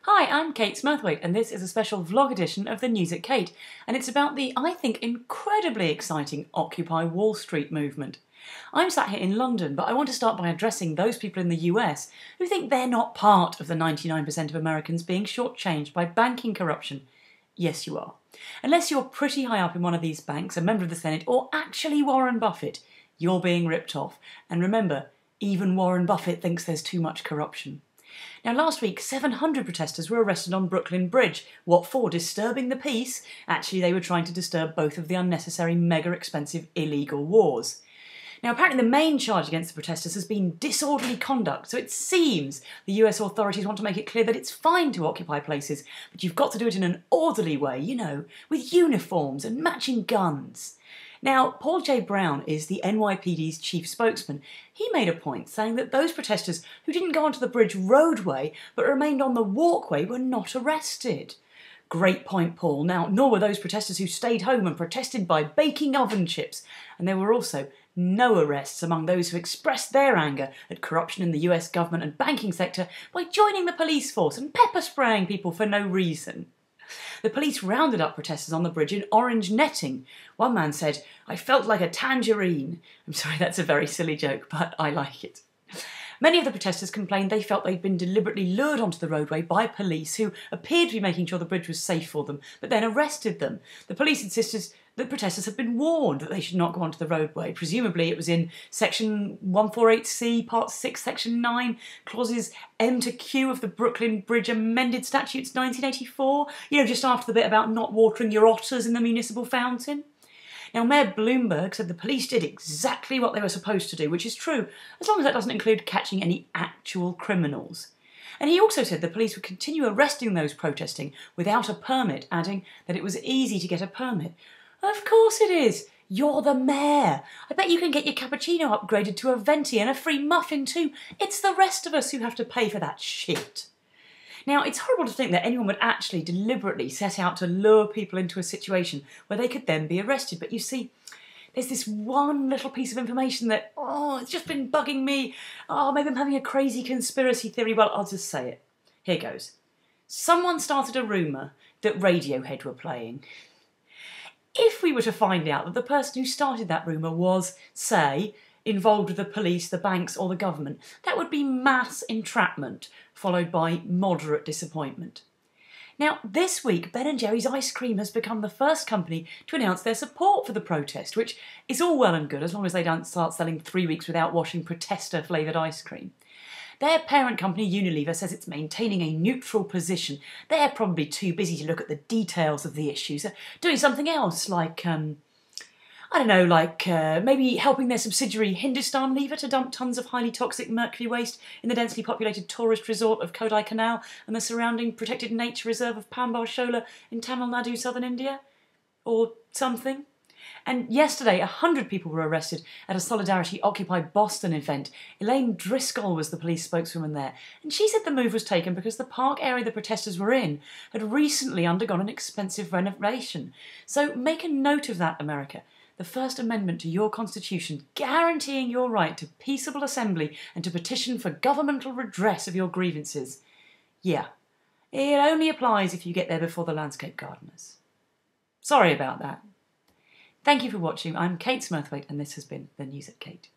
Hi, I'm Kate Smurthwaite, and this is a special vlog edition of the News at Kate, and it's about the, I think, incredibly exciting Occupy Wall Street movement. I'm sat here in London, but I want to start by addressing those people in the US who think they're not part of the 99% of Americans being shortchanged by banking corruption. Yes, you are. Unless you're pretty high up in one of these banks, a member of the Senate, or actually Warren Buffett, you're being ripped off. And remember, even Warren Buffett thinks there's too much corruption. Now, last week, 700 protesters were arrested on Brooklyn Bridge. What for? Disturbing the peace? Actually, they were trying to disturb both of the unnecessary, mega-expensive, illegal wars. Now, apparently the main charge against the protesters has been disorderly conduct, so it seems the US authorities want to make it clear that it's fine to occupy places, but you've got to do it in an orderly way, you know, with uniforms and matching guns. Now, Paul J. Brown is the NYPD's chief spokesman. He made a point saying that those protesters who didn't go onto the bridge roadway but remained on the walkway were not arrested. Great point, Paul. Now, nor were those protesters who stayed home and protested by baking oven chips. And there were also no arrests among those who expressed their anger at corruption in the US government and banking sector by joining the police force and pepper spraying people for no reason. The police rounded up protesters on the bridge in orange netting. One man said, "I felt like a tangerine." I'm sorry, that's a very silly joke, but I like it. Many of the protesters complained they felt they'd been deliberately lured onto the roadway by police who appeared to be making sure the bridge was safe for them, but then arrested them. The police insisted that protesters had been warned that they should not go onto the roadway. Presumably it was in Section 148C, Part 6, Section 9, Clauses M to Q of the Brooklyn Bridge Amended Statutes 1984. You know, just after the bit about not watering your otters in the municipal fountain. Now, Mayor Bloomberg said the police did exactly what they were supposed to do, which is true, as long as that doesn't include catching any actual criminals. And he also said the police would continue arresting those protesting without a permit, adding that it was easy to get a permit. Of course it is. You're the mayor. I bet you can get your cappuccino upgraded to a venti and a free muffin too. It's the rest of us who have to pay for that shit. Now, it's horrible to think that anyone would actually deliberately set out to lure people into a situation where they could then be arrested. But you see, there's this one little piece of information that, it's just been bugging me. Maybe I'm having a crazy conspiracy theory. Well, I'll just say it. Here goes. Someone started a rumour that Radiohead were playing. If we were to find out that the person who started that rumour was, say, involved with the police, the banks or the government, that would be mass entrapment, followed by moderate disappointment. Now, this week, Ben & Jerry's ice cream has become the first company to announce their support for the protest, which is all well and good as long as they don't start selling 3 weeks without washing protester-flavoured ice cream. Their parent company, Unilever, says it's maintaining a neutral position. They're probably too busy to look at the details of the issues. They're doing something else, like, maybe helping their subsidiary Hindustan Lever to dump tons of highly toxic mercury waste in the densely populated tourist resort of Kodai Canal and the surrounding protected nature reserve of Pambar Shola in Tamil Nadu, southern India. Or something. And yesterday, 100 people were arrested at a Solidarity Occupy Boston event. Elaine Driscoll was the police spokeswoman there, and she said the move was taken because the park area the protesters were in had recently undergone an expensive renovation. So make a note of that, America. The First Amendment to your Constitution guaranteeing your right to peaceable assembly and to petition for governmental redress of your grievances. Yeah, it only applies if you get there before the landscape gardeners. Sorry about that. Thank you for watching. I'm Kate Smurthwaite, and this has been The News at Kate.